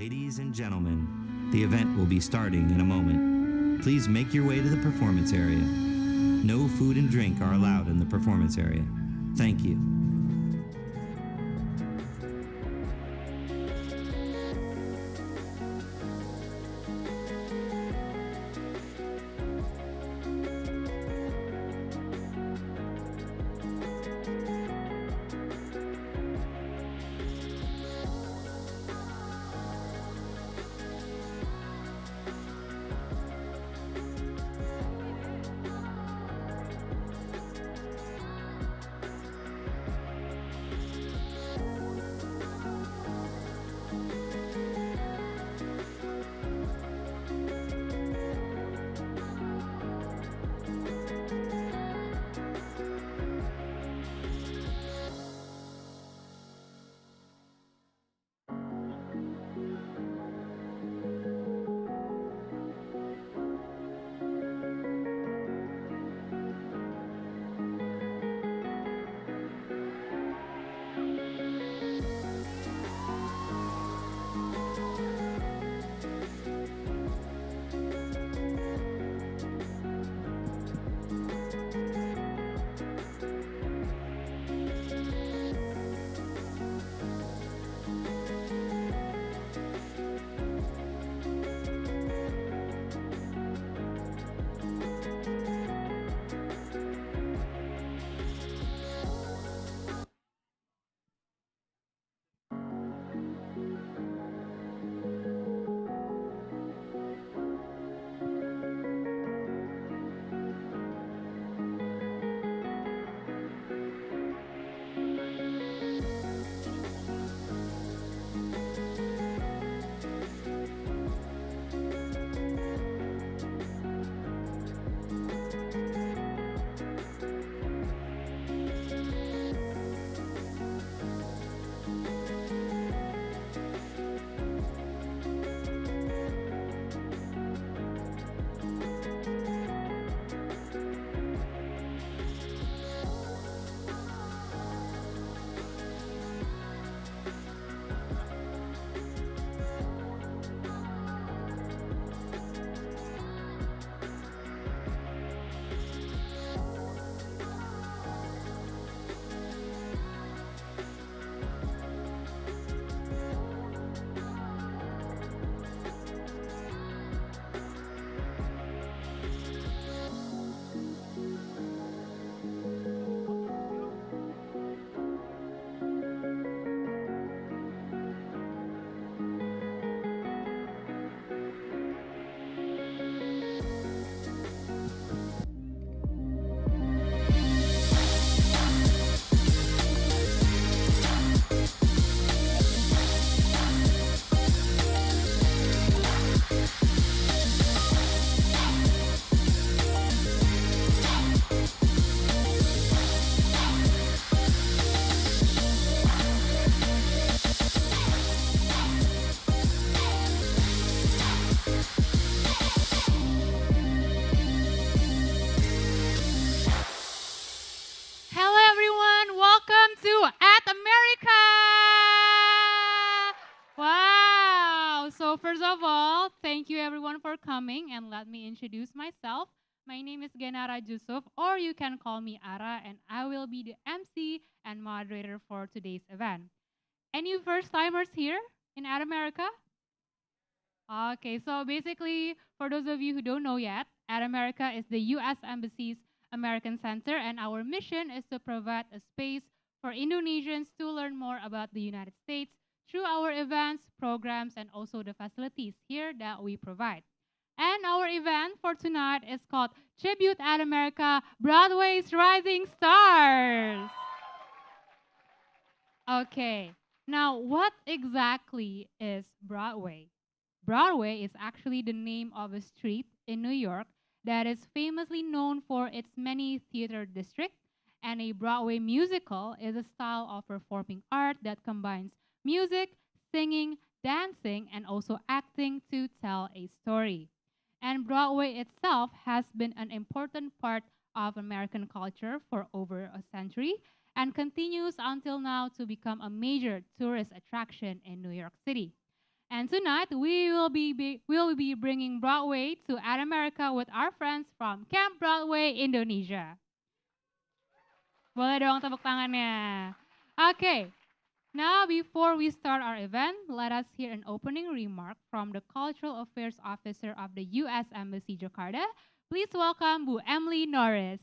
Ladies and gentlemen, the event will be starting in a moment. Please make your way to the performance area. No food and drink are allowed in the performance area. Thank you. Hello, everyone. Welcome to At America. Wow. So, first of all, thank you, everyone, for coming. And let me introduce myself. My name is Genara Jusuf, or you can call me Ara, and I will be the MC and moderator for today's event. Any first timers here in At America? Okay, so basically, for those of you who don't know yet, At America is the U.S. Embassy's American Center, and our mission is to provide a space for Indonesians to learn more about the United States through our events, programs, and also the facilities here that we provide. And our event for tonight is called Tribute at America Broadway's Rising Stars. Okay, now what exactly is Broadway? Broadway is actually the name of a street in New York that is famously known for its many theater districts, and a Broadway musical is a style of performing art that combines music, singing, dancing, and also acting to tell a story. And Broadway itself has been an important part of American culture for over a century and continues until now to become a major tourist attraction in New York City. And tonight we will be bringing Broadway to At America with our friends from Camp Broadway Indonesia. Boleh dong tepuk tangannya. Okay. Now, before we start our event, let us hear an opening remark from the Cultural Affairs Officer of the U.S. Embassy Jakarta. Please welcome Bu Emily Norris.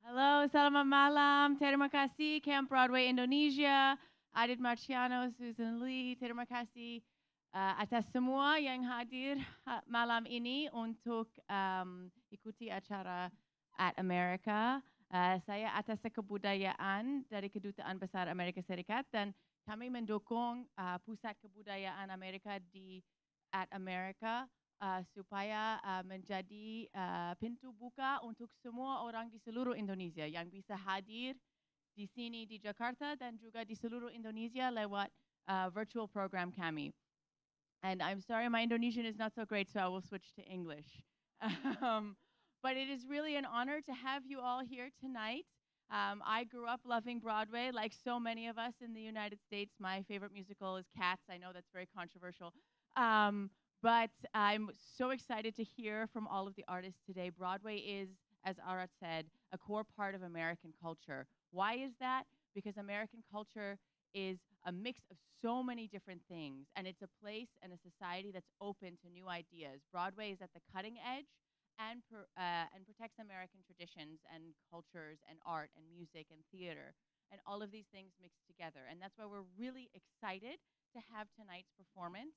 Halo, selamat malam. Terima kasih Camp Broadway Indonesia, Adit Marciano, Susan Lee. Terima kasih atas semua yang hadir malam ini untuk ikuti acara At America. Saya atas kebudayaan dari Kedutaan Besar Amerika Serikat dan kami mendukung Pusat Kebudayaan Amerika di At America supaya menjadi pintu buka untuk semua orang di seluruh Indonesia yang bisa hadir di sini di Jakarta dan juga di seluruh Indonesia lewat virtual program kami. And I'm sorry, my Indonesian is not so great, so I will switch to English. But it is really an honor to have you all here tonight. I grew up loving Broadway, like so many of us in the United States. My favorite musical is Cats. I know that's very controversial. But I'm so excited to hear from all of the artists today. Broadway is, as Arat said, a core part of American culture. Why is that? Because American culture is a mix of so many different things, and it's a place and a society that's open to new ideas. Broadway is at the cutting edge and protects American traditions and cultures and art and music and theater and all of these things mixed together. And that's why we're really excited to have tonight's performance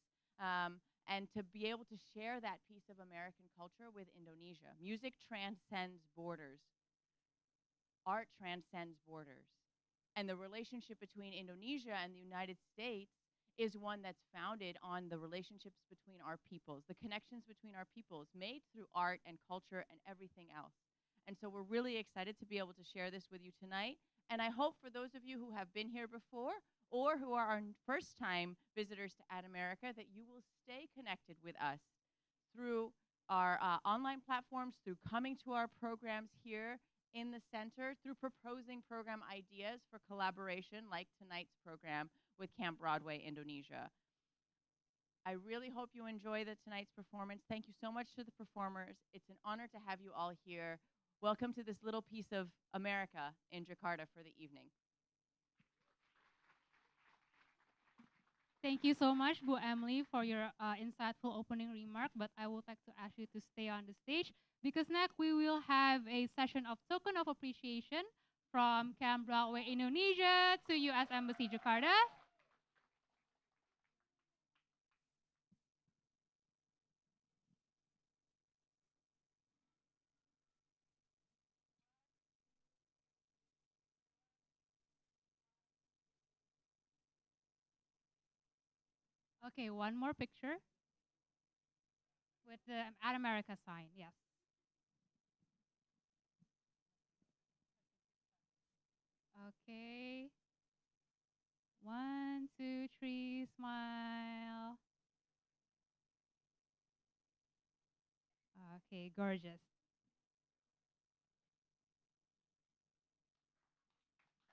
and to be able to share that piece of American culture with Indonesia. Music transcends borders. Art transcends borders. And the relationship between Indonesia and the United States is one that's founded on the relationships between our peoples, the connections between our peoples made through art and culture and everything else. And so we're really excited to be able to share this with you tonight. And I hope for those of you who have been here before or who are our first time visitors to At America that you will stay connected with us through our online platforms, through coming to our programs here in the center, through proposing program ideas for collaboration like tonight's program with Camp Broadway Indonesia. I really hope you enjoy tonight's performance. Thank you so much to the performers. It's an honor to have you all here. Welcome to this little piece of America in Jakarta for the evening. Thank you so much, Bu Emily, for your insightful opening remark. But I would like to ask you to stay on the stage because next we will have a session of token of appreciation from Camp Broadway Indonesia to U.S. Embassy Jakarta. Okay, one more picture with the At America sign, yes. Okay. 1, 2, 3, smile. Okay, gorgeous.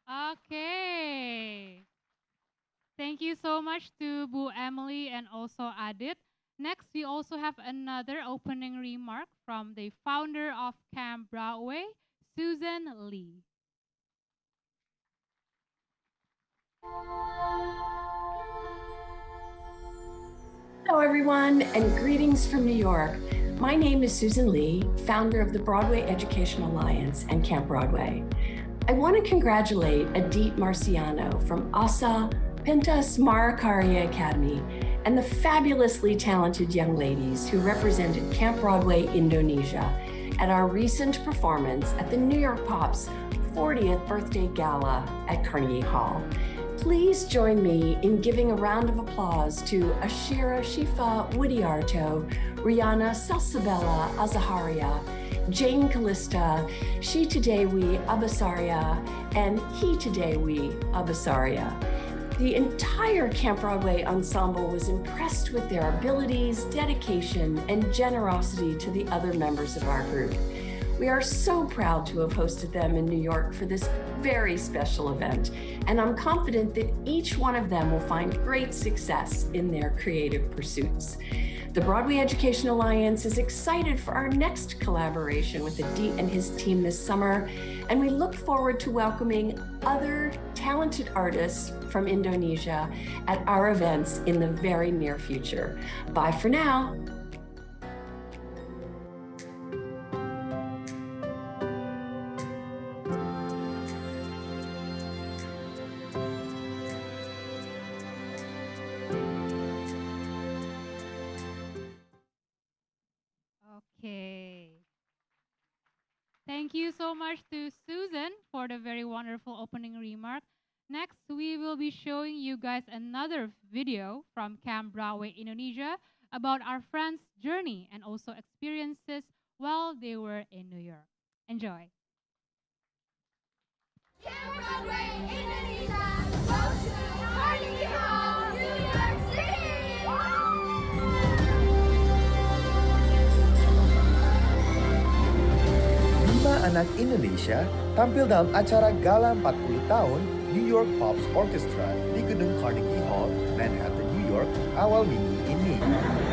Okay. Thank you so much to Bu Emily and also Adit. Next, we also have another opening remark from the founder of Camp Broadway, Susan Lee. Hello, everyone, and greetings from New York. My name is Susan Lee, founder of the Broadway Education Alliance and Camp Broadway. I want to congratulate Adit Marciano from ASA Pentas Marakarya Academy and the fabulously talented young ladies who represented Camp Broadway Indonesia at our recent performance at the New York Pop's 40th birthday gala at Carnegie Hall. Please join me in giving a round of applause to Ashira Shifa Widiarto, Rihanna Salsabella Azaharia, Jane Callista, Shitadewi Abasaria, and Hitadewi Abasaria. The entire Camp Broadway ensemble was impressed with their abilities, dedication, and generosity to the other members of our group. We are so proud to have hosted them in New York for this very special event, and I'm confident that each one of them will find great success in their creative pursuits. The Broadway Education Alliance is excited for our next collaboration with Adit and his team this summer, and we look forward to welcoming other talented artists from Indonesia at our events in the very near future. Bye for now. Okay. Thank you so much to Susan for the very wonderful opening remark. Next, we will be showing you guys another video from Camp Broadway Indonesia about our friends' journey and also experiences while they were in New York. Enjoy. Camp Broadway Indonesia goes to Carnegie Hall, New York City! Anak Indonesia tampil dalam acara Gala 40 tahun New York Pops Orchestra di gedung Carnegie Hall, Manhattan, New York, awal minggu ini.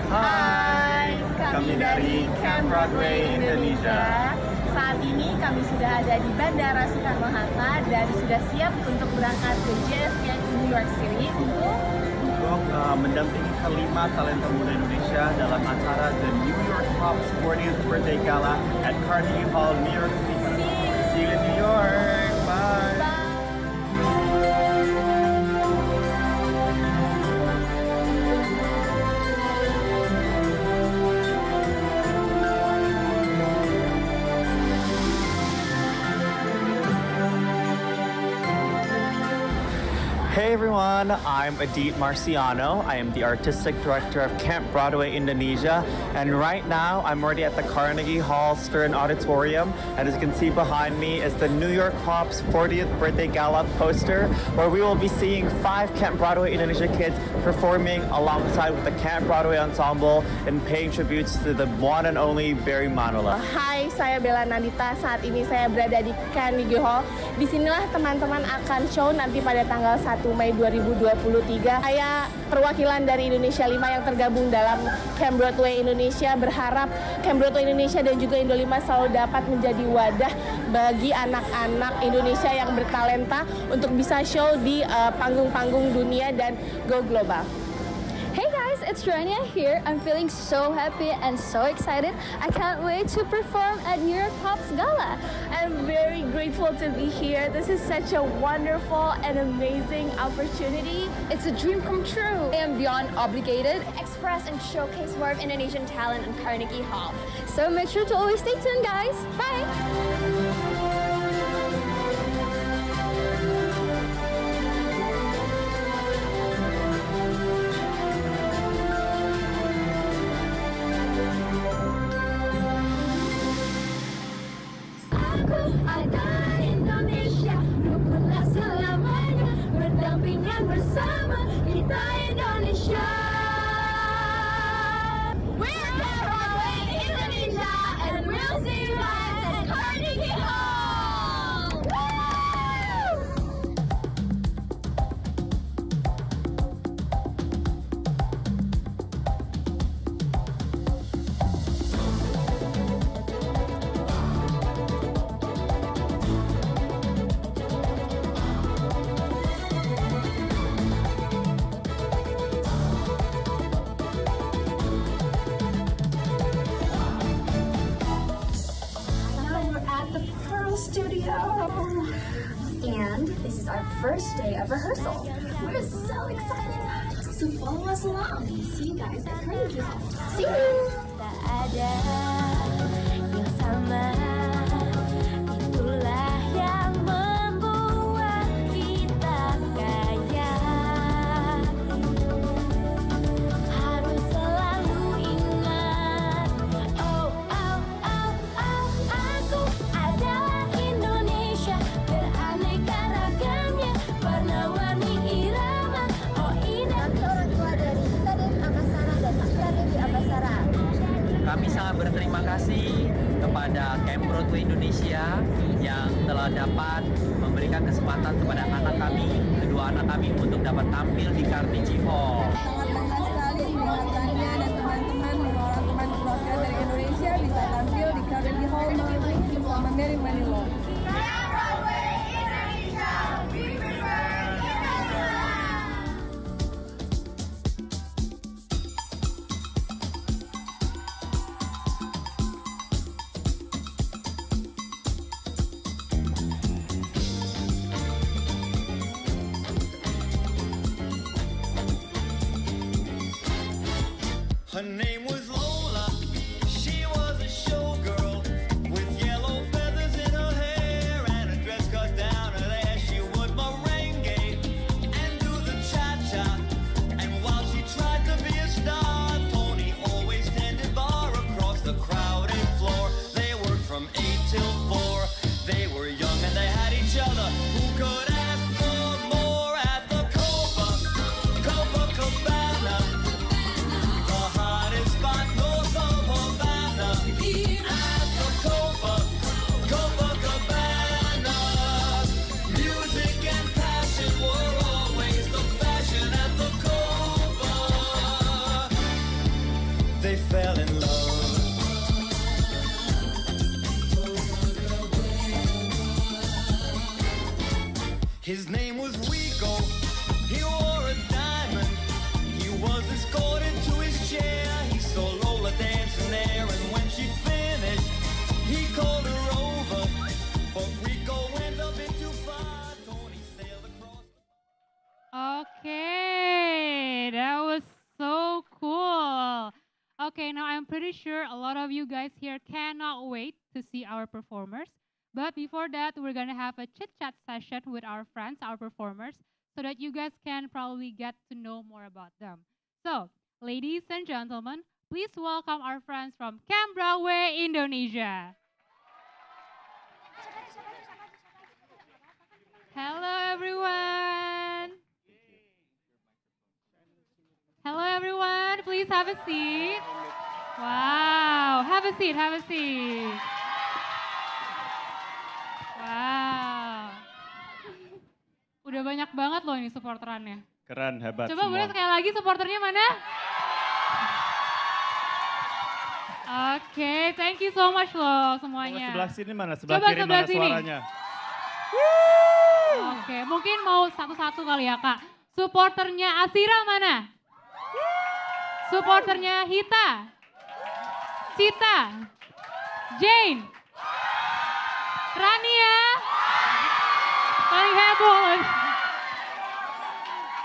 Hai, kami dari Camp Broadway Indonesia. Saat ini kami sudah ada di Bandara Soekarno-Hatta dan sudah siap untuk berangkat ke JFK New York City untuk mendampingi kelima talenta muda Indonesia dalam acara The New York Pops 40th Birthday Gala at Carnegie Hall, New York City. See you in New York. Bye. Hey everyone, I'm Adit Marciano. I am the Artistic Director of Camp Broadway Indonesia. And right now, I'm already at the Carnegie Hall Stern Auditorium. And as you can see behind me is the New York Pops 40th Birthday Gala poster, where we will be seeing 5 Camp Broadway Indonesia kids performing alongside with the Camp Broadway Ensemble and paying tributes to the one and only Barry Manilow. Hai, saya Bella Nandita. Saat ini saya berada di Carnegie Hall. Disinilah teman-teman akan show nanti pada tanggal 1 Mei 2023. Saya perwakilan dari Indonesia 5 yang tergabung dalam Camp Broadway Indonesia, berharap Camp Broadway Indonesia dan juga Indo 5 selalu dapat menjadi wadah bagi anak-anak Indonesia yang bertalenta untuk bisa show di panggung-panggung dunia dan go global. Hey guys, it's Rania here. I'm feeling so happy and so excited. I can't wait to perform at New York Pops Gala. I'm very grateful to be here. This is such a wonderful and amazing opportunity. It's a dream come true. I am beyond obligated to express and showcase more of Indonesian talent in Carnegie Hall. So make sure to always stay tuned, guys. Bye! Ada Indonesia, rukunlah selamanya, berdampingan bersama kita Indonesia. We're Camp Broadway Indonesia, and we'll see you live at Carnegie Hall. Woo! And this is our first day of rehearsal. We're so excited. So follow us along. See you guys at Carnegie Hall. See you. Tak ada yang sama, itulah yang membuat kita kaya. Harus selalu ingat, oh, oh, oh, oh, aku adalah Indonesia, beraneka ragamnya, warna-warni irama, oh indah. Orang tua dari Kadin Amasara dan Kadin di Amasara. Kami sangat berterima kasih kepada Camp Broadway Indonesia yang telah dapat memberikan kesempatan kepada anak kami, kedua anak kami untuk dapat tampil di Carnegie Hall. Sangat bangga sekali melihat Rania dan teman-teman orang teman perwakilan dari Indonesia bisa tampil di Carnegie Hall bersama Mary Manilow. Her name was Lola, she was a showgirl with yellow feathers in her hair and a dress cut down her there. She would merengue and do the cha-cha, and while she tried to be a star, Tony always tended bar across the crowded floor. They worked from 8 till 4, they were young and they had each other. Who could ask for more at the Copacabana? Spot north of Havana, at the Copacabana. Music and passion were always the fashion at the Copa. They fell in love. His name was Rico, he wore a diamond. He was escorted to his chair. He saw Lola dancing there, and when she finished, he called her over. But Rico went a bit too far. Tony sailed across. Okay, that was so cool. Okay, now I'm pretty sure a lot of you guys here cannot wait to see our performers. But before that, we're gonna have a chit-chat session with our friends, our performers, so that you guys can probably get to know more about them. So, ladies and gentlemen, please welcome our friends from Camp Broadway Indonesia. Hello, everyone. Hello, everyone. Please have a seat. Wow. Have a seat. Have a seat. Wow. Udah banyak banget loh ini supporterannya. Keren, hebat Coba boleh sekali lagi supporternya mana? Oke, thank you so much loh semuanya. Sebelah sini mana? Sebelah Coba kiri sebelah mana sini. suaranya? Oke, mungkin mau satu-satu kali ya Kak. Supporternya Asira mana? Supporternya Hita? Cita? Jane? Rania? Paling heboh loh.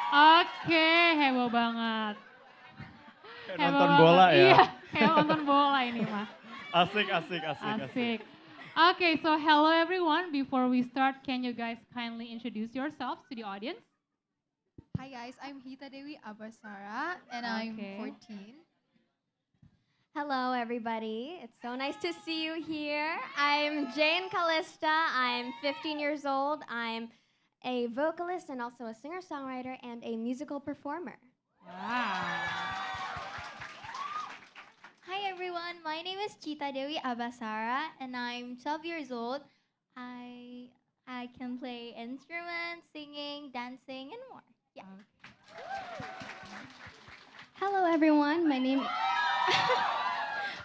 Oke, heboh banget. Kayak nonton bola ya? Iya, kayak nonton bola ini mah. Asik. Asik. Okay, so hello everyone. Before we start, can you guys kindly introduce yourselves to the audience? Hi guys, I'm Hita Dewi Abasara and I'm 14. Hello, everybody. It's so nice to see you here. I'm Jane Callista. I'm 15 years old. I'm a vocalist and also a singer-songwriter and a musical performer. Wow. Hi everyone, my name is Chita Dewi Abasara and I'm 12 years old. I can play instruments, singing, dancing, and more. Yeah. Hello everyone, my name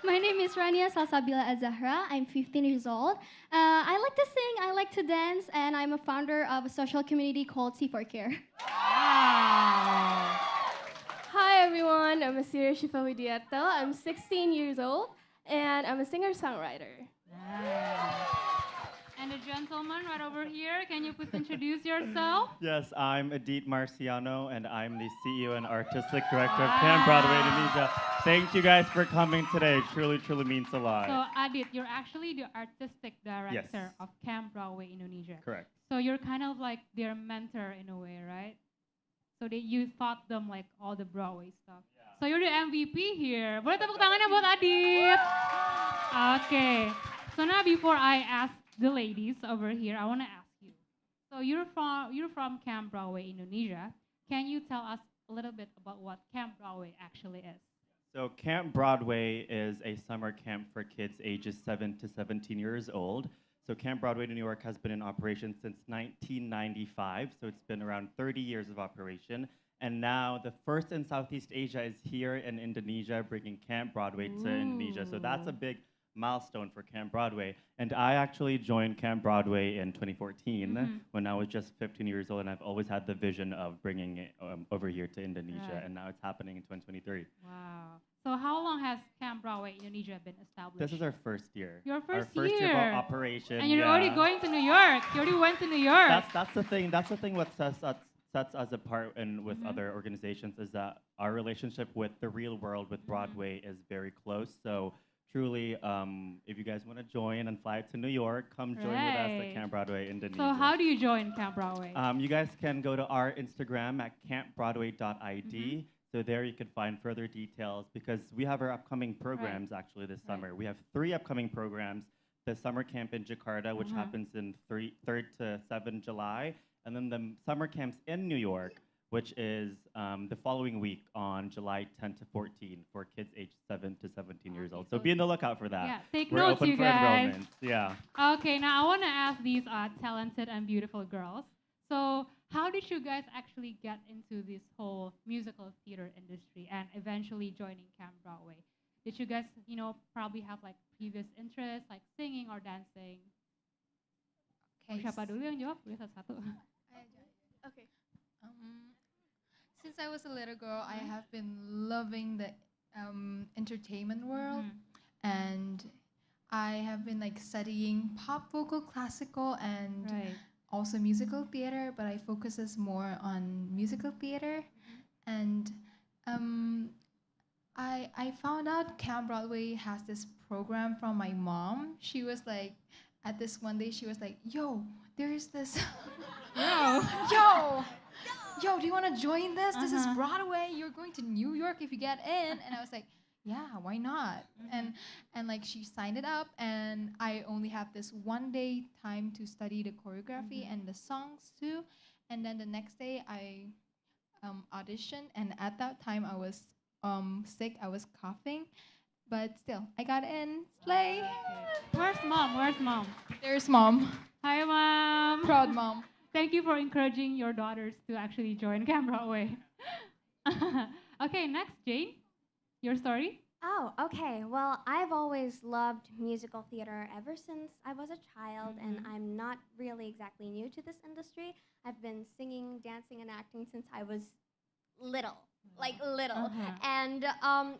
my name is Rania Salsabila Azahra. I'm 15 years old. I like to sing, I like to dance, and I'm a founder of a social community called C4Care. Wow. Hi everyone, I'm Asira Shifa Widiarto. I'm 16 years old and I'm a singer-songwriter. And the gentleman right over here, can you please introduce yourself? Yes, I'm Adit Marciano, and I'm the CEO and Artistic Director of Camp Broadway Indonesia. Thank you guys for coming today. It truly means a lot. So Adit, you're actually the artistic director of Camp Broadway Indonesia. Correct. So you're kind of like their mentor in a way, right? So you taught them like all the Broadway stuff. Yeah. So you're the MVP here. Boleh tepuk tangannya buat Adit. Okay. So now before I ask the ladies over here, I want to ask you. So you're from Camp Broadway Indonesia. Can you tell us a little bit about what Camp Broadway actually is? So Camp Broadway is a summer camp for kids ages 7 to 17 years old. So Camp Broadway in New York has been in operation since 1995, so it's been around 30 years of operation. And now the first in Southeast Asia is here in Indonesia, bringing Camp Broadway to Indonesia. So that's a big milestone for Camp Broadway. And I actually joined Camp Broadway in 2014 when I was just 15 years old, and I've always had the vision of bringing it over here to Indonesia, Right. and now it's happening in 2023. Wow. So how long has Camp Broadway Indonesia been established? This is our first year. Your Our first first year year. of operation. And you're yeah. already going to New York. You already went to New York. That's the thing. That's the thing. What sets us apart and with other organizations is that our relationship with the real world, with Broadway, is very close. So truly, if you guys want to join and fly to New York, come join with us at Camp Broadway Indonesia. So how do you join Camp Broadway? You guys can go to our Instagram at campbroadway.id. So there you can find further details because we have our upcoming programs actually this summer. We have 3 upcoming programs. The summer camp in Jakarta, which happens in 3rd to 7 July. And then the summer camps in New York, which is the following week on July 10 to 14 for kids aged 7 to 17 years old. So be on the lookout for that. Yeah, take We're notes, open you for guys. enrollments. Yeah. Okay, now I want to ask these talented and beautiful girls. So how did you guys actually get into this whole musical theater industry and eventually joining Camp Broadway? Did you guys, probably have like previous interests like singing or dancing? Okay. Siapa dulu yang jawab? Boleh satu-satu. Okay. Since I was a little girl, I have been loving the entertainment world, and I have been like studying pop vocal, classical, and also musical theater. But I focuses more on musical theater, and I found out Camp Broadway has this program from my mom. She was like, at this one day, she was like, "Yo, there's this." Yo, do you want to join this? This is Broadway. You're going to New York if you get in. And I was like, yeah, why not? And like she signed it up, and I only have this one day time to study the choreography and the songs too. And then the next day I auditioned, and at that time I was sick. I was coughing, but still I got in. Slay. Where's mom? Where's mom? There's mom. Hi, mom. Proud mom. Thank you for encouraging your daughters to actually join Camp Broadway. Okay, next, Jane, your story? Oh, okay. Well, I've always loved musical theater ever since I was a child, and I'm not really exactly new to this industry. I've been singing, dancing, and acting since I was little, like little. And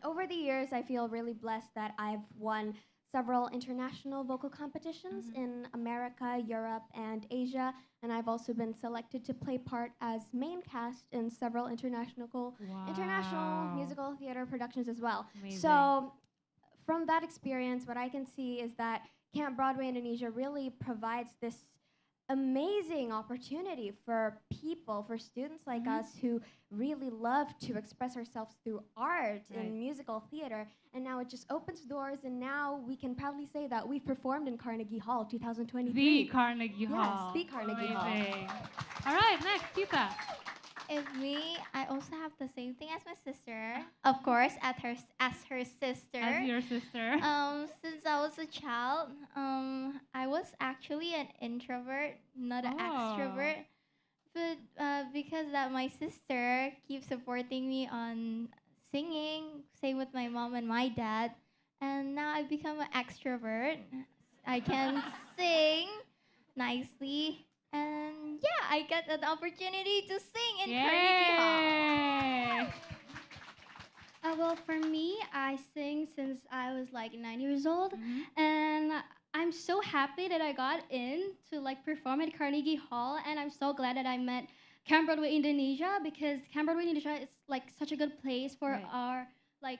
over the years, I feel really blessed that I've won several international vocal competitions in America, Europe, and Asia, and I've also been selected to play part as main cast in several international musical theater productions as well. Amazing. So from that experience, what I can see is that Camp Broadway Indonesia really provides this amazing opportunity for people, for students like us who really love to express ourselves through art and musical theater. And now it just opens doors, and now we can proudly say that we've performed in Carnegie Hall 2023. The Carnegie Hall. Yes, the Carnegie Amazing. Hall. All right, next, Tita. If me, I also have the same thing as my sister. Of course, as her sister. As your sister. Since I was a child, I was actually an introvert, not an extrovert. But because that my sister keeps supporting me on singing, same with my mom and my dad, and now I've become an extrovert. I can sing nicely. And yeah, I got an opportunity to sing in Carnegie Hall. Well, for me, I sing since I was like 9 years old, and I'm so happy that I got in to like perform at Carnegie Hall, and I'm so glad that I met Camp Broadway Indonesia, because Camp Broadway Indonesia is like such a good place for our like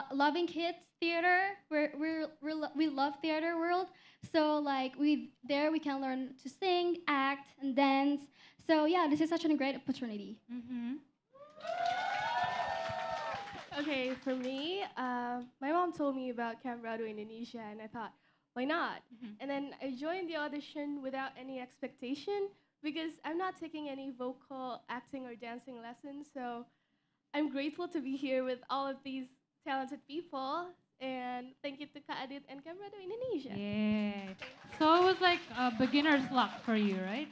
loving kids theater. We love theater world. So like we can learn to sing, act, and dance. So yeah, this is such a great opportunity. Okay, for me, my mom told me about Camp Broadway Indonesia, and I thought, why not? And then I joined the audition without any expectation, because I'm not taking any vocal acting or dancing lessons. So I'm grateful to be here with all of these talented people. And thank you to Kak Adit and Camp Broadway Indonesia. Yay. So it was like a beginner's luck for you, right?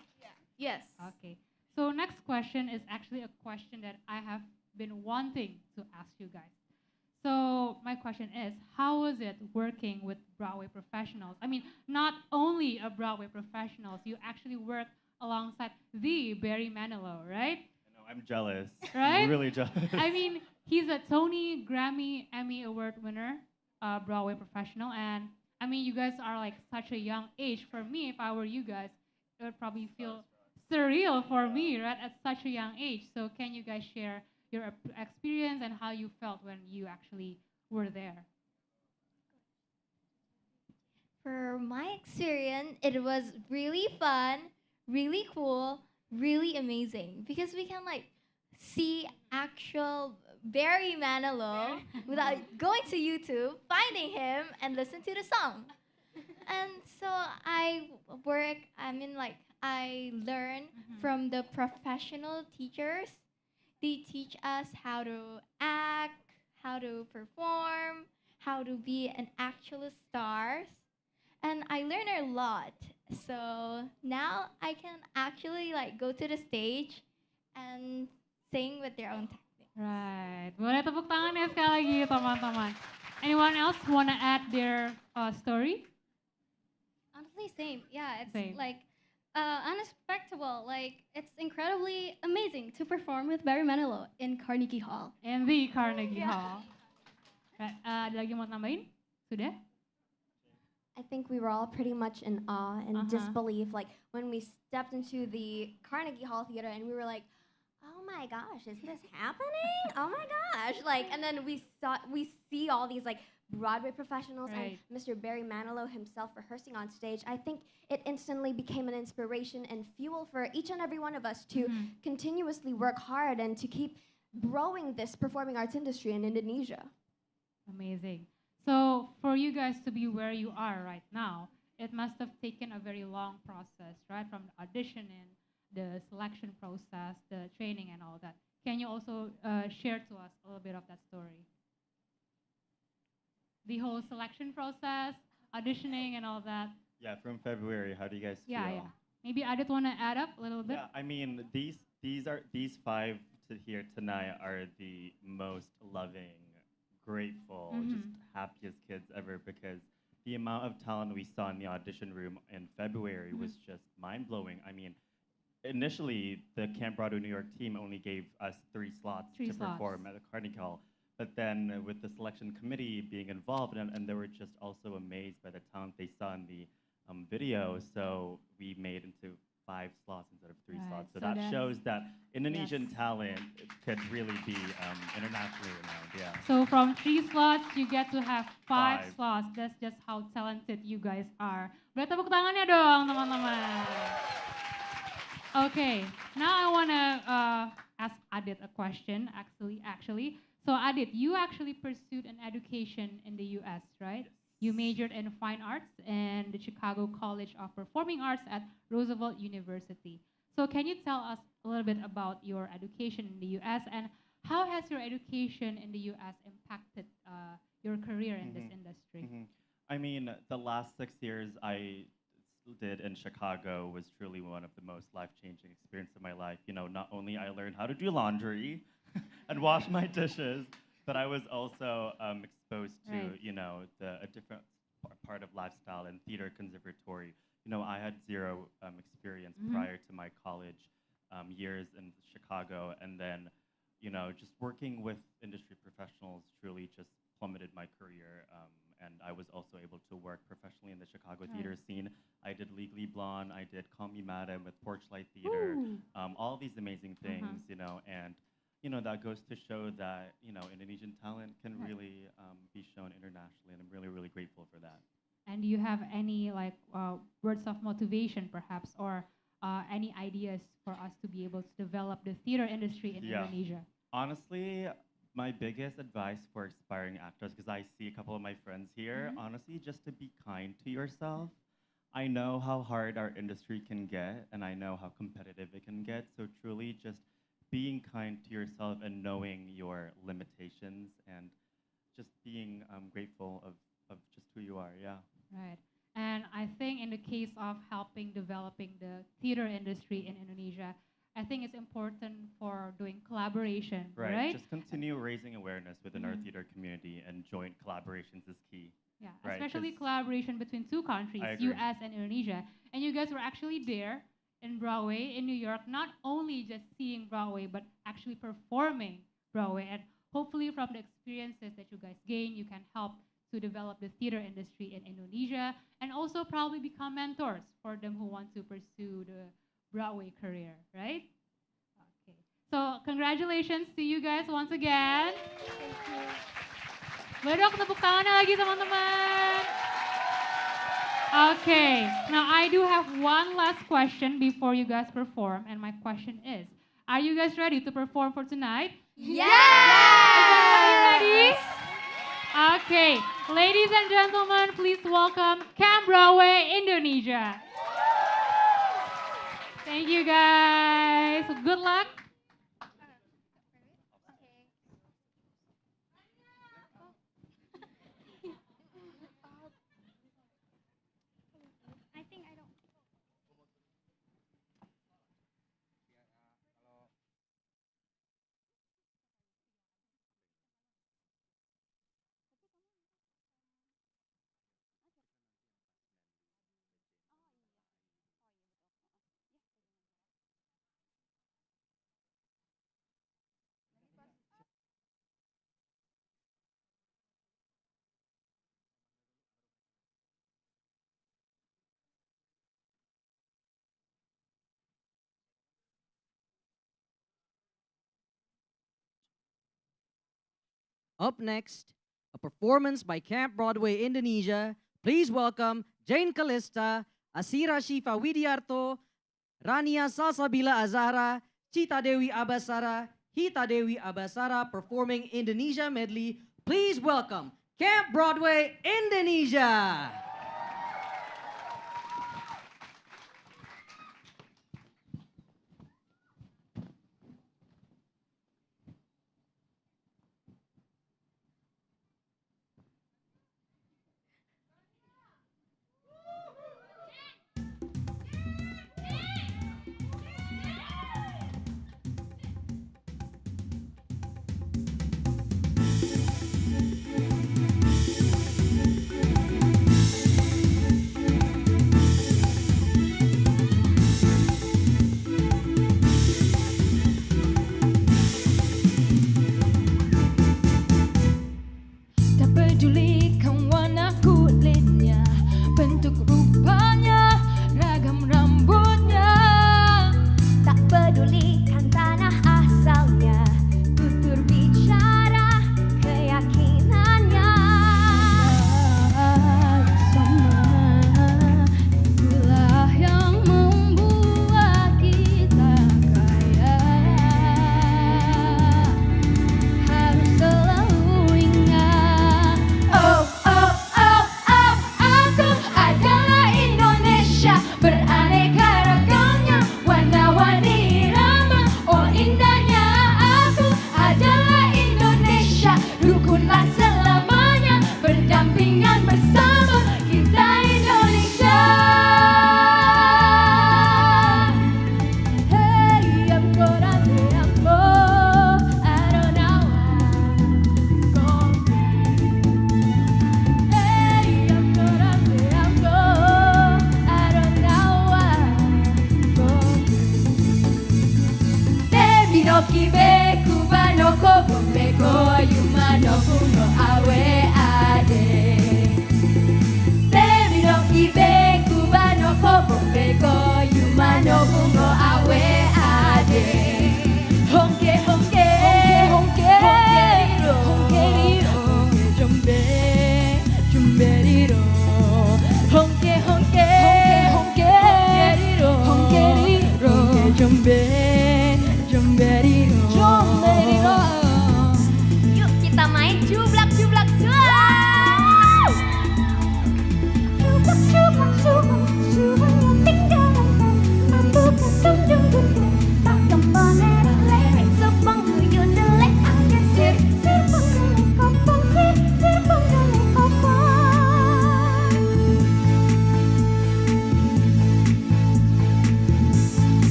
Yes. Okay. So next question is actually a question that I have been wanting to ask you guys. So my question is, how was it working with Broadway professionals? I mean, not only a Broadway professionals, you actually work alongside the Barry Manilow, right? No, I'm jealous. Right? I'm really jealous. I mean, he's a Tony, Grammy, Emmy Award winner, Broadway professional, and I mean, you guys are like such a young age. For me, if I were you guys, it would probably feel surreal for me, right, at such a young age. So can you guys share your experience and how you felt when you actually were there? For my experience, it was really fun, really cool, really amazing because we can like see actual Barry Manilow without going to YouTube, finding him, and listen to the song. And so I learn from the professional teachers. They teach us how to act, how to perform, how to be an actual stars. And I learned a lot. So now I can actually like go to the stage and sing with their own technique. Right. Boleh tepuk tangan ya sekali lagi teman-teman. Anyone else want to add their story? Honestly, same. Yeah, it's Same. like unexpected. Like it's incredibly amazing to perform with Barry Manilow in Carnegie Hall. In the Carnegie Hall. Right. Ada lagi mau tambahin? Sudah? I think we were all pretty much in awe and disbelief. Like when we stepped into the Carnegie Hall Theater and we were like, oh my gosh, is this happening? Oh my gosh. Like, and then we see all these like Broadway professionals Right. and Mr. Barry Manilow himself rehearsing on stage. I think it instantly became an inspiration and fuel for each and every one of us to continuously work hard and to keep growing this performing arts industry in Indonesia. Amazing. So for you guys to be where you are right now, it must have taken a very long process, right? From the auditioning, the selection process, the training and all that. Can you also share to us a little bit of that story? The whole selection process, auditioning and all that. Yeah, from February, how do you guys feel? Yeah. Maybe Adit want to add up a little bit? Yeah, I mean, these five to here tonight are the most loving, grateful, just happiest kids ever because the amount of talent we saw in the audition room in February was just mind-blowing. I mean, initially, the Camp Broadway New York team only gave us 3 slots to perform at the Carnegie Hall. But then with the selection committee being involved, and they were just also amazed by the talent they saw in the video, so we made into 5 slots instead of 3 slots. So that shows that Indonesian talent could really be internationally renowned, yeah. So from 3 slots, you get to have 5 slots. That's just how talented you guys are. Boleh tepuk tangannya dong, teman-teman. Okay, now I want to ask Adit a question, actually. So Adit, you actually pursued an education in the US, right? Yes. You majored in fine arts in the Chicago College of Performing Arts at Roosevelt University. So can you tell us a little bit about your education in the US and how has your education in the US impacted your career in this industry? I mean, the last 6 years I did in Chicago was truly one of the most life-changing experiences of my life. You know, not only I learned how to do laundry and wash my dishes, but I was also exposed to, you know, a different part of lifestyle and theater conservatory. You know, I had 0 experience prior to my college years in Chicago, and then, you know, just working with industry professionals truly just plummeted my career. And I was also able to work professionally in the Chicago theater scene. I did Legally Blonde, I did Call Me Madam with Porchlight Theater, all these amazing things, you know, and you know, that goes to show that, you know, Indonesian talent can really be shown internationally, and I'm really, really grateful for that. And do you have any like words of motivation perhaps, or any ideas for us to be able to develop the theater industry in Indonesia? Honestly, my biggest advice for aspiring actors, because I see a couple of my friends here, honestly, just to be kind to yourself. I know how hard our industry can get, and I know how competitive it can get, so truly just being kind to yourself and knowing your limitations and just being grateful of just who you are. Yeah. Right. And I think in the case of helping developing the theater industry in Indonesia, I think it's important for doing collaboration, right? Just continue raising awareness within our Mhm. theater community, and joint collaborations is key. Yeah, Right, especially 'cause collaboration between two countries, I agree. US and Indonesia. And you guys were actually there in Broadway in New York, not only just seeing Broadway, but actually performing Broadway. And hopefully from the experiences that you guys gain, you can help to develop the theater industry in Indonesia and also probably become mentors for them who want to pursue the Broadway career, right? Okay. So congratulations to you guys once again. Bedok tepuk tangannya lagi teman-teman. Okay, now I do have one last question before you guys perform, and my question is, are you guys ready to perform for tonight? Yes! Everybody ready? Okay, ladies and gentlemen, please welcome Camp Broadway Indonesia. Thank you guys. Good luck. I think I don't. Up next, a performance by Camp Broadway Indonesia. Please welcome Jane Kalista, Asira Shifa Widiarto, Rania Salsabila Azahra, Cita Dewi Abasara, Hita Dewi Abasara performing Indonesia medley. Please welcome Camp Broadway Indonesia.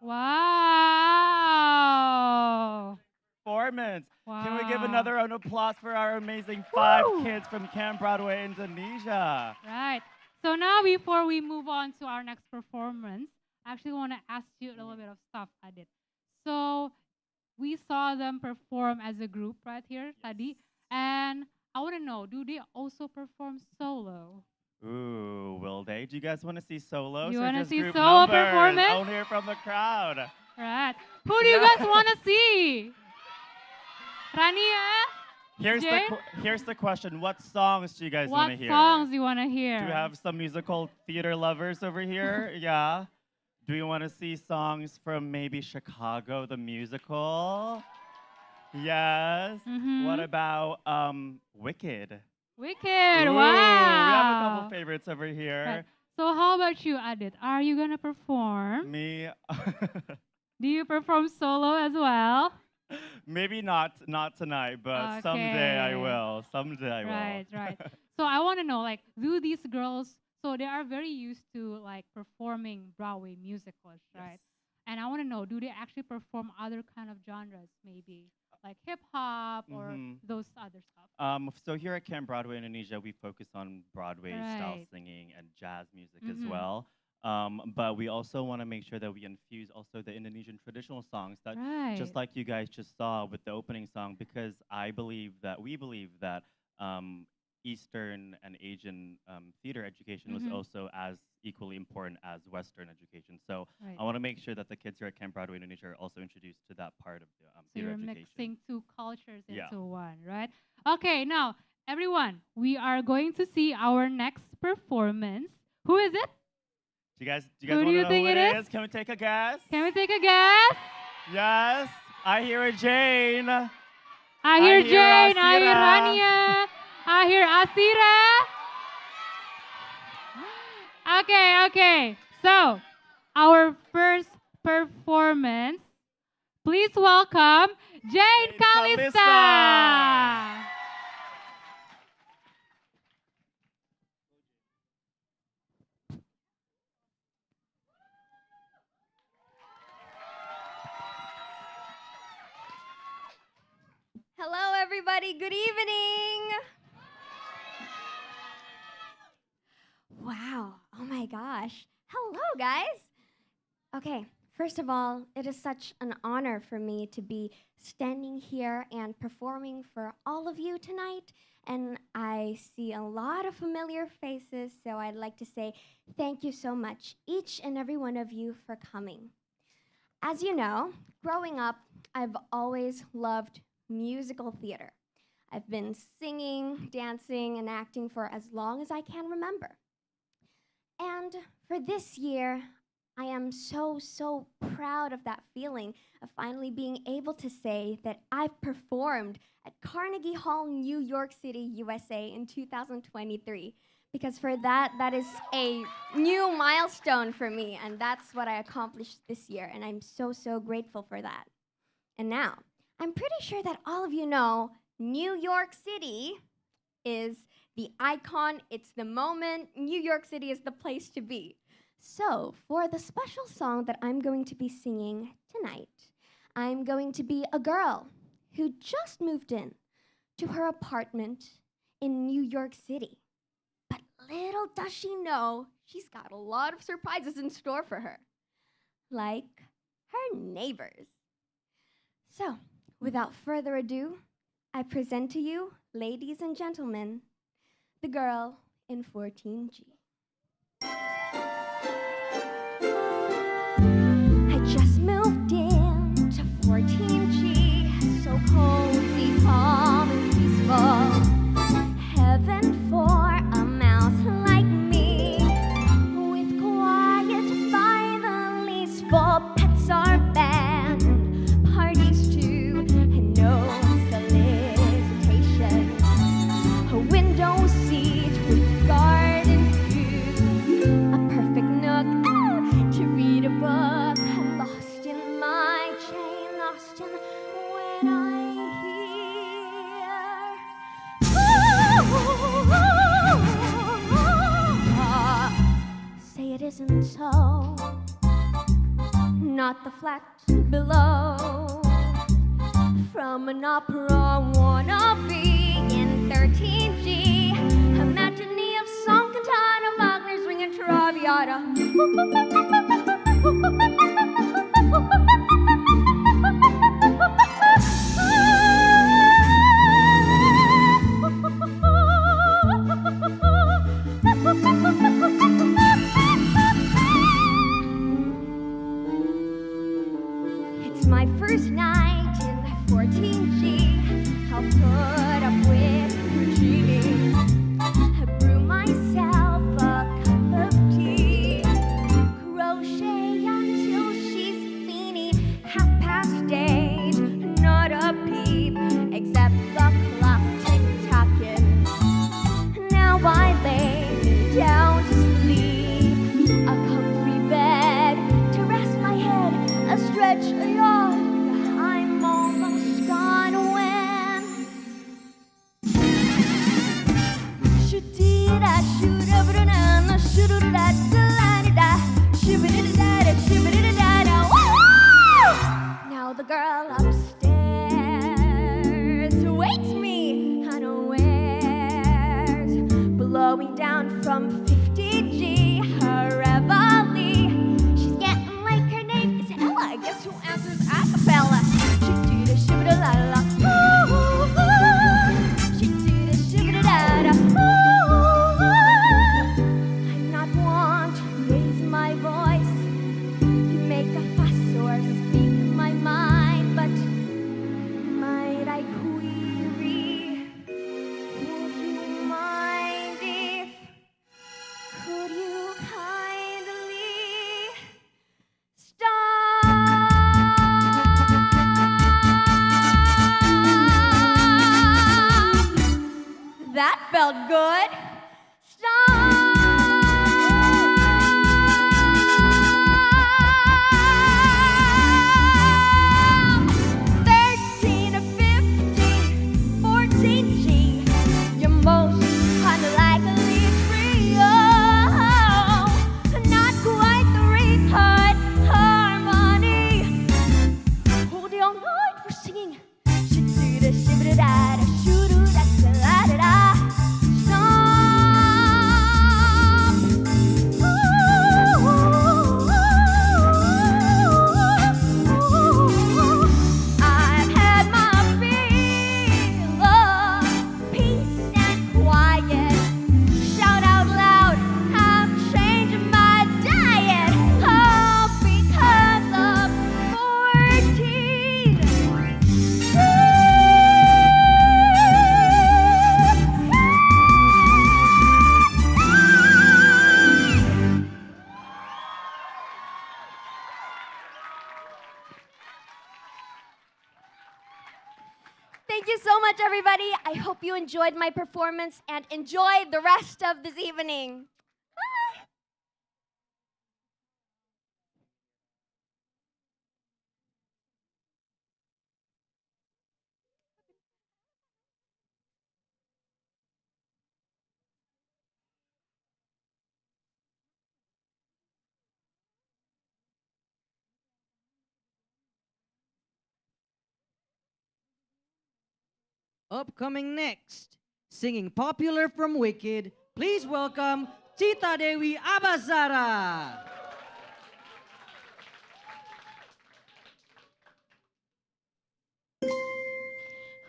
Wow. Performance. Can we give Wow. another round of applause for our amazing 5 kids from Camp Broadway Indonesia? Right. So now before we move on to our next performance, I actually want to ask you a little bit of stuff, Adit. So we saw them perform as a group right here, tadi. And I want to know, do they also perform solo? Ooh, will they? Do you guys want to see solos You or wanna just see group solo numbers? performance? I want to hear from the crowd. Right. Who do you guys want to see? Rania? Jane? Here's the question. What songs do you guys want to What hear? songs you want to hear? Do we have some musical theater lovers over here? Yeah. Do you want to see songs from maybe Chicago the musical? Yes. What about Wicked? Wicked, Ooh, wow. We have a couple favorites over here. Right. So how about you, Adit? Are you going to perform? Me, Do you perform solo as well? maybe not tonight, but someday I Okay. will. Someday I will. Right, right. So I want to know, like, do these girls, so they are very used to, like, performing Broadway musicals, right? And I want to know, do they actually perform other kind of genres, maybe? Like hip-hop or those other stuff? So here at Camp Broadway Indonesia, we focus on Broadway style Right. singing and jazz music as well. But we also want to make sure that we infuse also the Indonesian traditional songs that, just Right. like you guys just saw with the opening song, because we believe that Eastern and Asian theater education was also as equally important as Western education. So Right. I want to make sure that the kids here at Camp Broadway Indonesia are also introduced to that part of the So theater you're education. mixing two cultures Yeah. into one, right? Okay, now, everyone, we are going to see our next performance. Who is it? Do you guys Who want do to you know think who it it is? is? Can we take a guess? Can we take a guess? Yes. I hear a Jane. I hear Jane, I hear Asira. Rania, I hear Asira. Okay. So, our first performance, please welcome Jane Kalista. Hello, everybody. Good evening. Wow. Oh my gosh. Hello, guys. Okay, first of all, it is such an honor for me to be standing here and performing for all of you tonight. And I see a lot of familiar faces, so I'd like to say thank you so much, each and every one of you, for coming. As you know, growing up, I've always loved musical theater. I've been singing, dancing, and acting for as long as I can remember. And for this year, I am so proud of that feeling of finally being able to say that I've performed at Carnegie Hall, New York City, USA in 2023. Because for that is a new milestone for me, and that's what I accomplished this year, and I'm so grateful for that. And now, I'm pretty sure that all of you know New York City is the icon, it's the moment. New York City is the place to be. So, for the special song that I'm going to be singing tonight, I'm going to be a girl who just moved in to her apartment in New York City. But little does she know, she's got a lot of surprises in store for her, like her neighbors. So, without further ado, I present to you, ladies and gentlemen, the girl in 14G. I just moved in to 14G, so cozy, calm, and peaceful. Heaven for a mouse like me, with quiet by the least. For pets are banned, parties too, and no solicitation. A window seat with garden not the flat below. From an opera wannabe in 13G, a matinee of song cantata, Wagner's Ring and Traviata. It's my first night in 14G. I'll put up with Eugenie. I brew myself a cup of tea. Crochet until she's feeny. 8:30, not a peep, except the clock tick-tocking. Now I lay me down to sleep. A comfy bed to rest my head, a stretch, a yawn. I'm almost gone when shoot-dee-da, shoot-a-ba-da-na, shoot-a-da-da-da-da-da, shoo-ba-da-da-da-da, shoo-ba-da-da-da-da. Woo! Now the girl upstairs wakes me unawares, blowing down from 50G, her reveille. She's getting like her name is Ella. Guess who answers a cappella? She-dee-da, shibba-da-la-la. Ooh, she-dee-da, shibba-da-da-da. Ooh, I'm not one to raise my voice, make a fuss or speak my mind, but might I query, would you mind if, could you kindly stop? That felt good. Stop. 13 to 15, 14G, your most unlikely trio. Not quite the retard harmony. Hold it all night, we're singing. Shoo-doo-da, shoo-ba-da-da-da, shoo-doo-da-da-da-da. Stop. I've had my fill of peace and quiet. Shout out loud, I'm changing my diet. All because of 14. Thank you so much, everybody. I hope you enjoyed my performance and enjoy the rest of this evening. Upcoming next, singing popular from Wicked, please welcome Tita Dewi Abazara.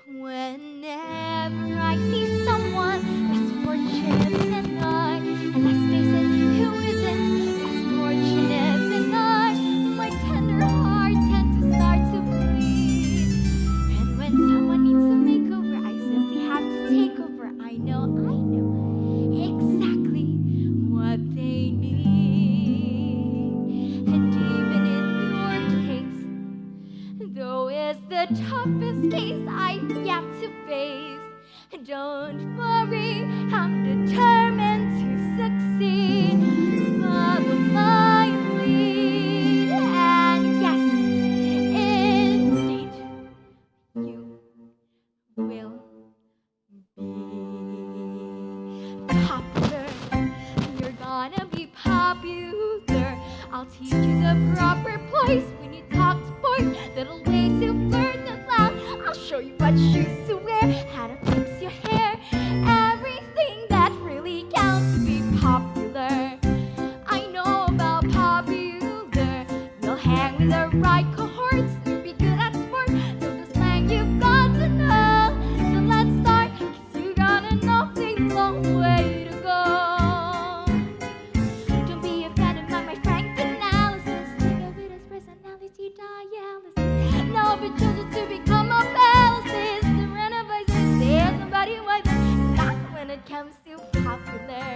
Whenever I see someone less fortunate than I, and let's face it, who isn't less fortunate than I, my tender heart tends to start to bleed. And when someone needs a makeover, I simply have to take over. I know exactly what they need. And even in your case, though it's the toughest case I've yet to face, don't worry, I'm determined to succeed. Follow my lead, and yes, indeed, you will be popular. You're gonna be popular. I'll teach you the proper voice when you talk to boys. Little ways to flirt and laugh. I'll show you what shoes to wear, how to fix your hair. Everything that really counts to be popular. I know about popular. You'll hang with the right cohorts. You'll be good at sport. Know the slang you've got to know. So let's start, 'cause you got an awfully long way to go. Don't be offended by my frank analysis. Take a bit of personality dialysis. Now I've been chosen to become a balances. The renovations, there's nobody wiser. Not when it comes to popular.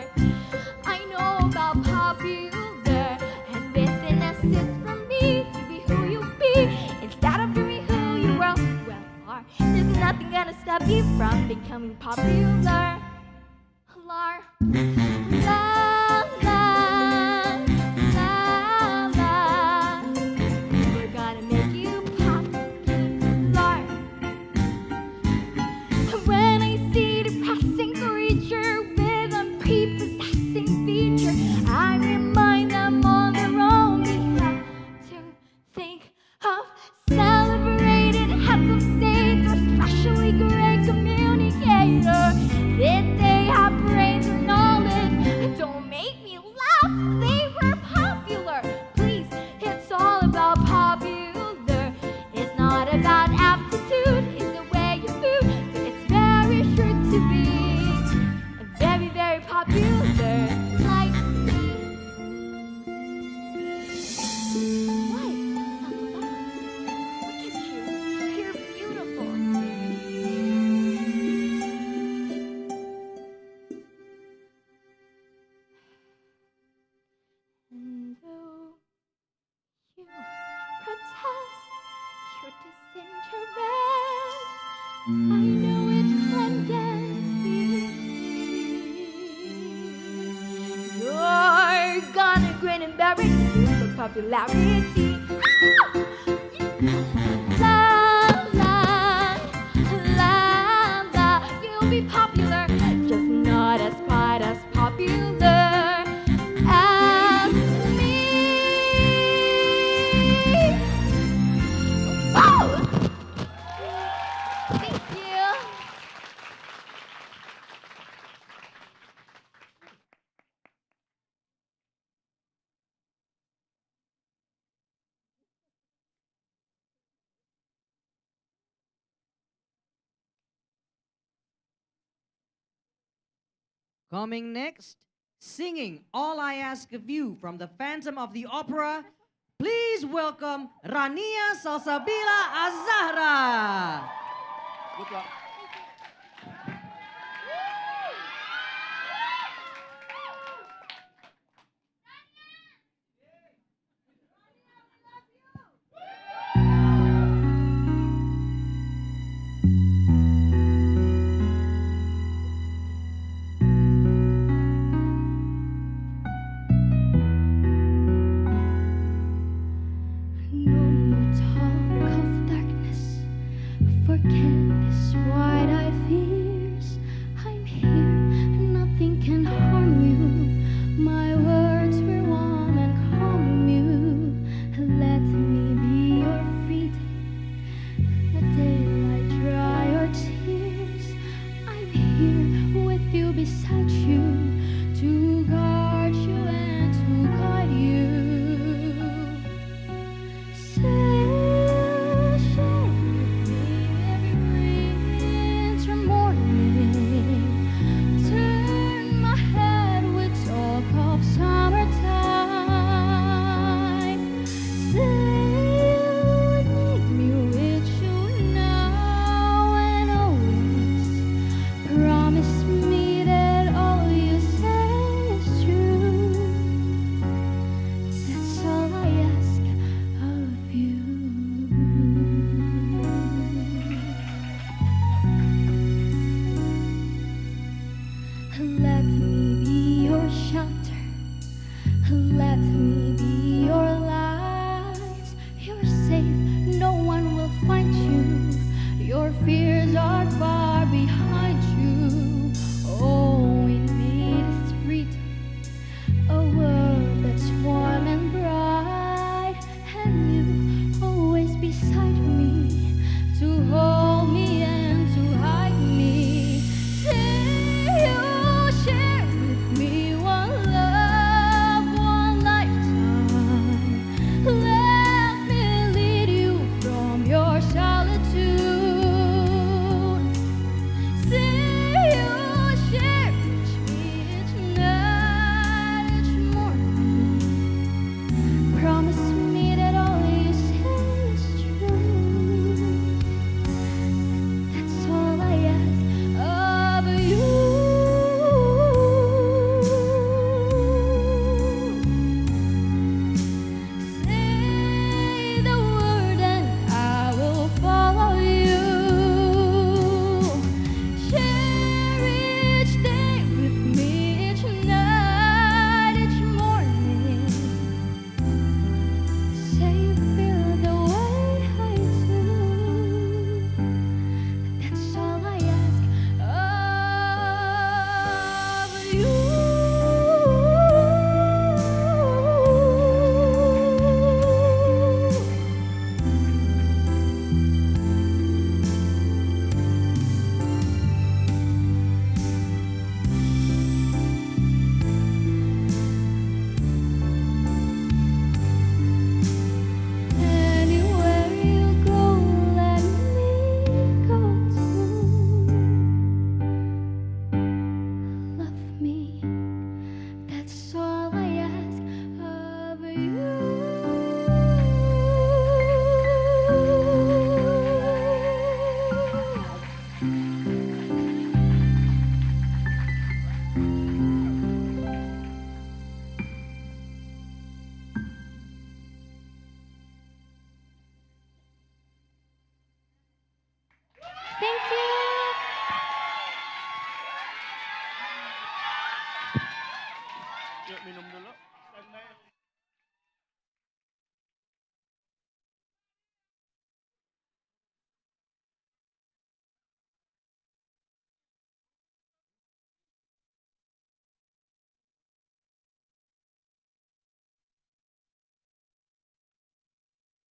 I know about popular, and with an assist from me to be who you be instead of doing who you well are. There's nothing gonna stop you from becoming popular. La la la la la. We're gonna make you popular. When I see the passing creature with a prepossessing feature, I remind them on their own behalf to think of celebrated heads of state or especially great communicator. Did they have brains or knowledge? Don't make me laugh, they were popular. Please, it's all about popular. It's not about aptitude, it's the way you move. So it's very sure to be very, very popular. Like me. Why? Not so bad. Look at you. You're beautiful. And though you protest your disinterest, I know it's tendency. You're gonna grin and bear it for popularity. La la la la, you'll be popular, just not as quite as popular as me. Wow! Thank you. Coming next, singing All I Ask of You from the Phantom of the Opera, please welcome Rania Salsabila Azahra. Good luck. No more talk of darkness. Forget this war.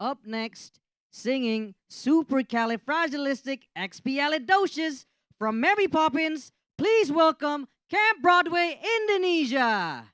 Up next, singing Supercalifragilisticexpialidocious from Mary Poppins, please welcome Camp Broadway Indonesia.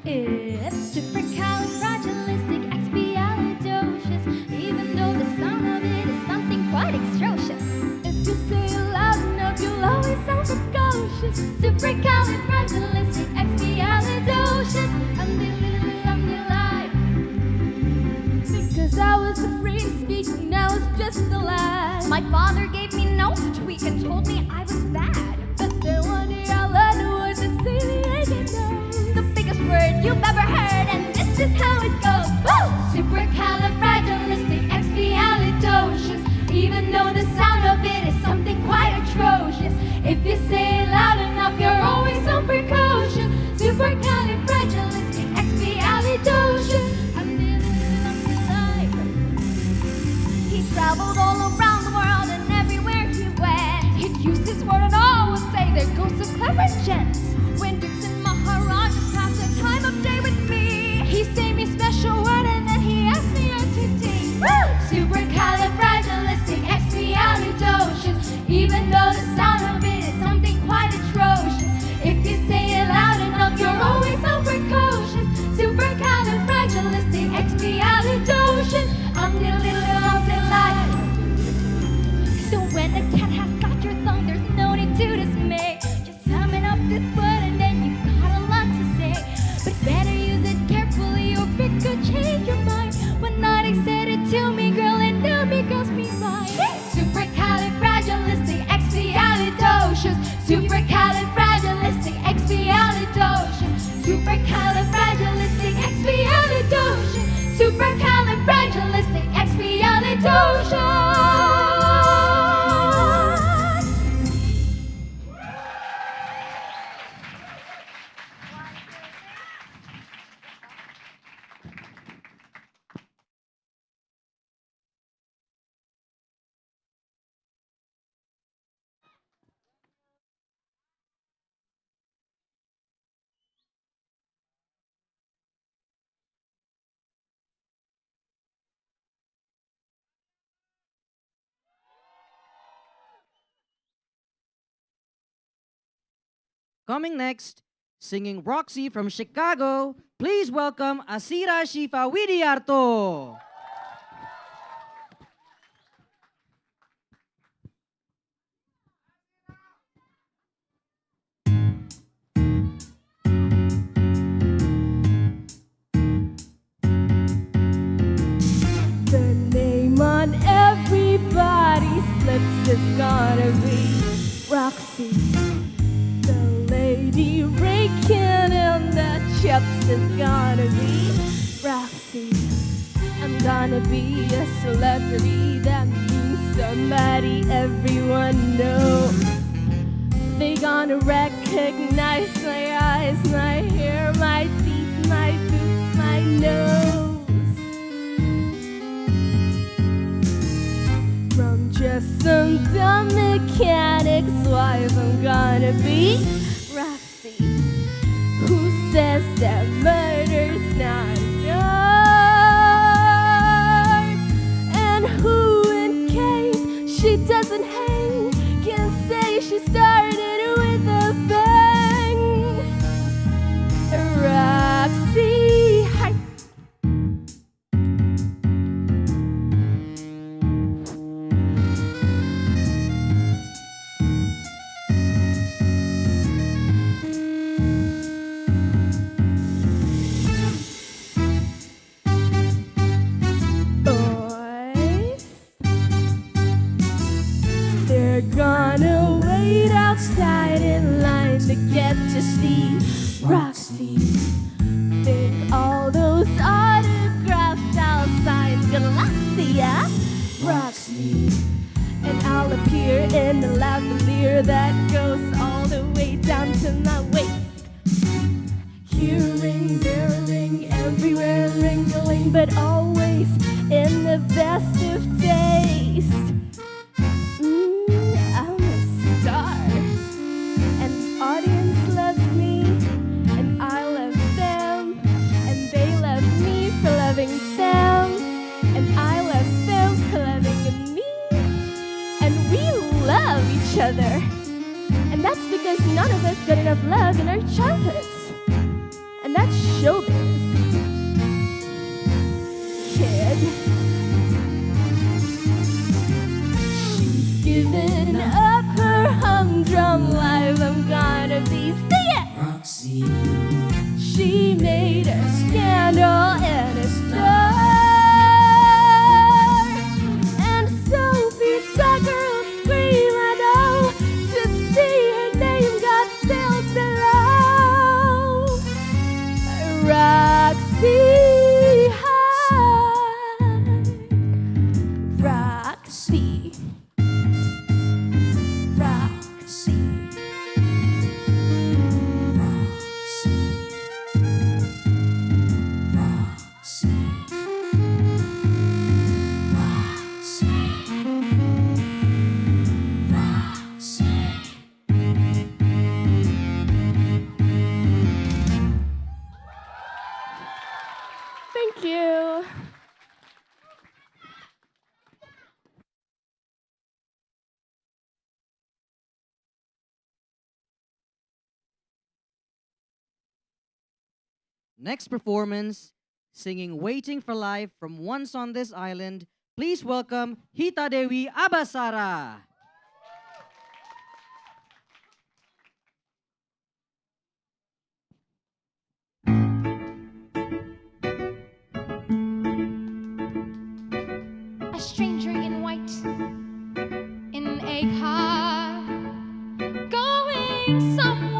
It's supercalifragilisticexpialidocious, even though the sound of it is something quite atrocious. If you say it loud enough, you'll always sound precocious. Supercalifragilisticexpialidocious. I'm delighted. Because I was afraid to speak, now it's just a lie. My father gave me no tweak and told me I was bad. But then one day I learned the word to say the agent knows. The biggest word you've ever heard, and this is how it goes. Woo! Supercalifragilisticexpialidocious, even though the sound of it is something quite atrocious. If you say it loud enough, you're always so precocious. Supercalifragilisticexpialidocious. He traveled all around the world, and everywhere he went, He'd use this word and all would say there goes some clever gent. when Dukes and Maharajas passed a time of day with me, He say me special word and then he asked me out to date. Woo! Supercalifragilisticexpialidocious, even though the sound of it is something quite atrocious. If you say it loud enough, you're always so precocious. Supercalifragilisticexpialidocious. I'm delighted. so when the cat has got your thumb, there's no need to dismay. Just summon up this word and then you've got a lot to say. But better use it carefully or it could change your mind. One night he said it to me, girl, and now me girls be mine. Supercalifragilisticexpialidocious. Supercalifragilisticexpialidocious. Supercalifragilisticexpialidocious. Supercalifragilisticexpialidocious. Coming next, singing Roxy from Chicago, please welcome Asira Shifa Widiarto. The name on everybody's lips is gonna be Roxy. The lady raking in the chips is gonna be Roxy. I'm gonna be a celebrity, that means somebody everyone knows. They gonna recognize my eyes, my hair, my teeth, my boots, my nose. From just some dumb mechanic's wife, I'm gonna be Roxy, who says that murder's not an art, and who, in case she doesn't hang, can say she started with a bang. Roxy, hi. Boys, they're gonna wait outside in line to get to see Roxy. Think all those autographs I'll sign Galaxia, Roxy. And I'll appear in the lavalier that goes all the way down to my waist. Earrings, earrings, but always in the best of taste. I'm a star, and the audience loves me, and I love them, and they love me for loving them, and I love them for loving me, and we love each other. And that's because none of us got enough love in our childhoods. And that's showbiz. Kid. She's given up her humdrum life. I'm gonna be, sing it! Roxy. She made a scandal and a star. And Sophie Tucker will scream, I know, to see her name got spelled below. Roxy. Roxy. Roxy. Thank you. Next performance, singing Waiting for Life from Once on This Island. Please welcome Hita Dewi Abasara. A stranger in white, in a car, going somewhere,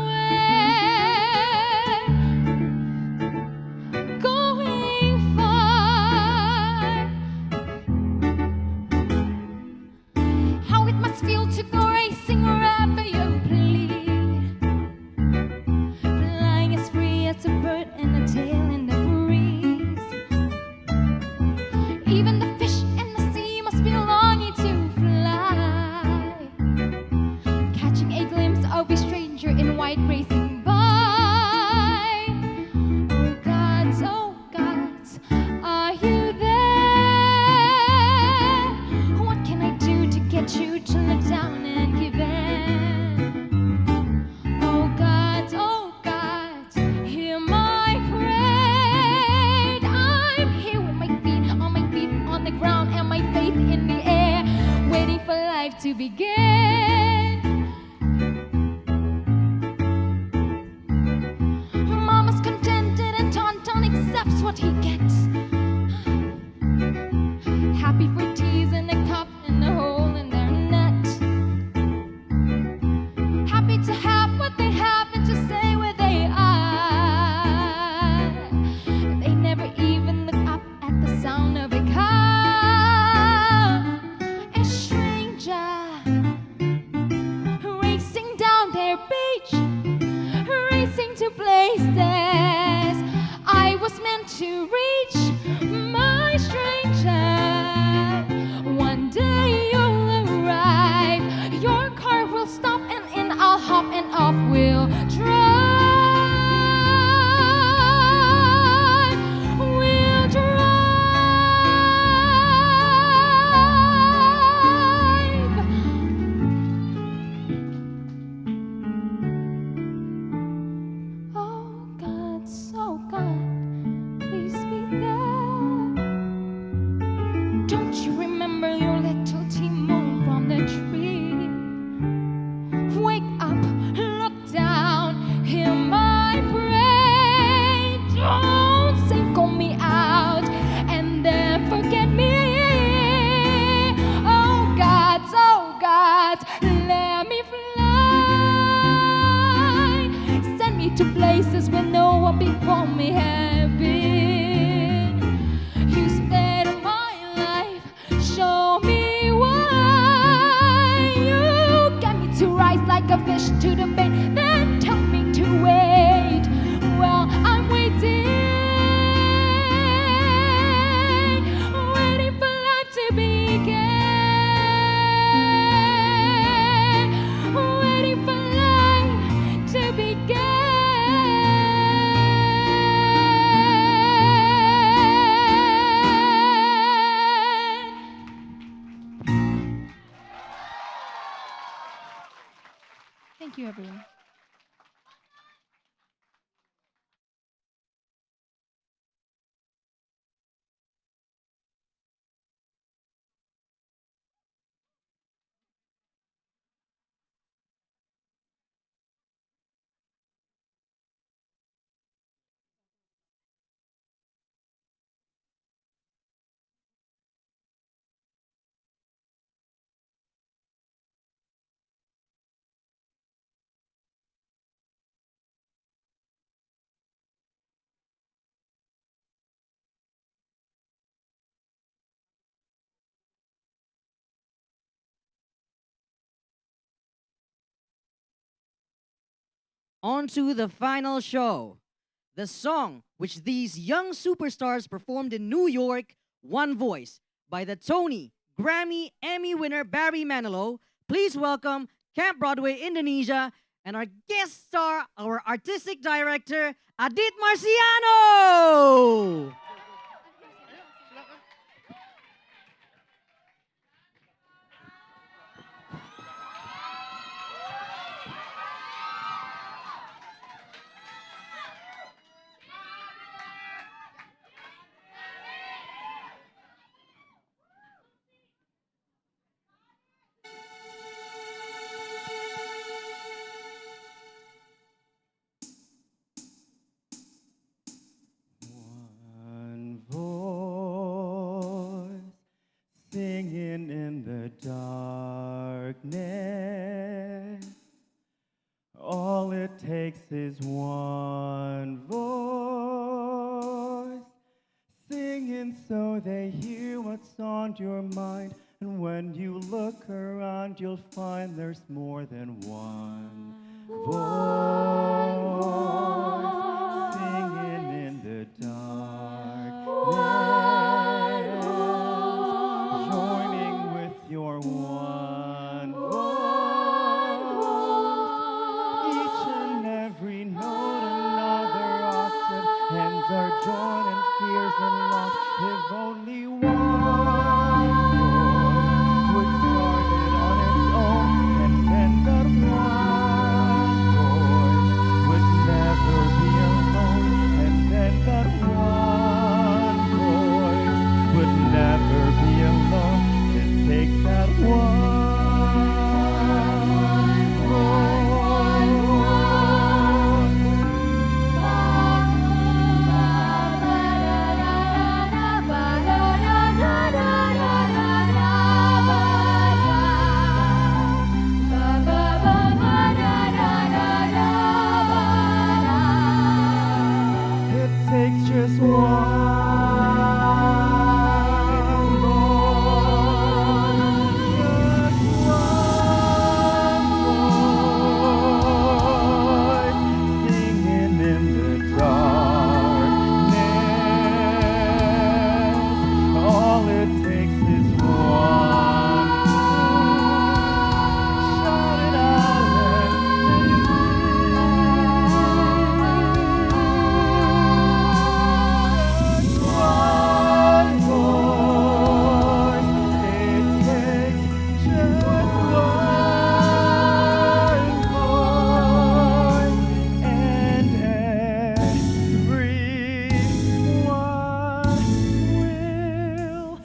going far. How it must feel to go racing wherever you please, flying as free as a bird and a tail in the breeze. Even the fish in the sea must be longing to fly, catching a glimpse of a stranger in white racing by. Oh gods, are you there? What can I do to get you to look down and give in? Oh gods, hear my prayer. I'm here with my feet on the ground and my faith in the air, waiting for life to begin. Mama's contented and Tauntaun accepts what he gets. Happy for teas in a cup and a hole in their net. Happy to have what they have and to stay where they are. They never even look up at the sound of a car. A stranger racing down their beach, racing to places I was meant to reach. My stranger, one day you'll arrive. Your car will stop and in I'll hop and off we'll drive. We'll drive. Oh God, so God, please be there. Don't you remember your little Timon from the tree? Wake up, look down, hear my prayer. Don't single me out and then forget me. Oh God, let me fly. Send me to places where no one before me have been. You spared my life, show me why. You get me to rise like a fish to the bait, then tell me to wait. Well, I'm waiting. On to the final show. The song which these young superstars performed in New York, One Voice, by the Tony, Grammy, Emmy winner Barry Manilow. Please welcome Camp Broadway Indonesia and our guest star, our artistic director, Adit Marciano. One voice singing in the darkness. All it takes is one voice singing so they hear what's on your mind. And when you look around, you'll find there's more than one voice singing in the darkness, joining with your one voice. Each and every note another octave, hands are joined and fears and lost. If only one would start it on its own, and then that one voice would never be alone, and then that one voice would never be alone. It takes that one It takes just one voice singing in the darkness. All it takes is one. Shout it out and one voice. It takes just one voice, and everyone will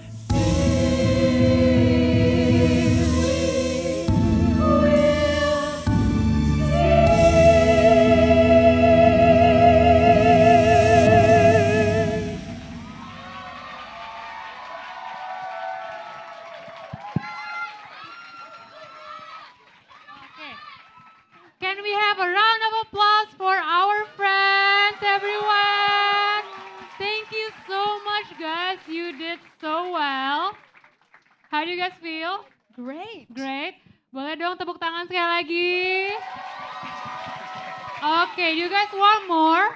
Can we have a round of applause for our friends, everyone? Thank you so much, guys. You did so well. How do you guys feel? Great. Great. Boleh dong tepuk tangan sekali lagi? Okay, you guys want more?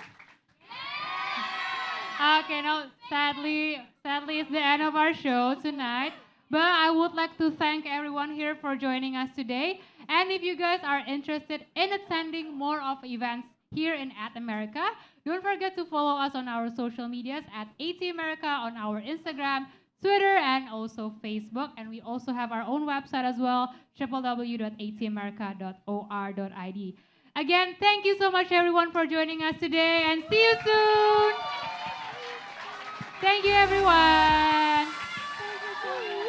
Okay, now sadly it's the end of our show tonight. But I would like to thank everyone here for joining us today. And if you guys are interested in attending more of events here in At America, don't forget to follow us on our social medias at AT America on our Instagram, Twitter, and also Facebook. And we also have our own website as well, www.atamerica.or.id. Again, thank you so much everyone for joining us today, and see you soon. Thank you everyone.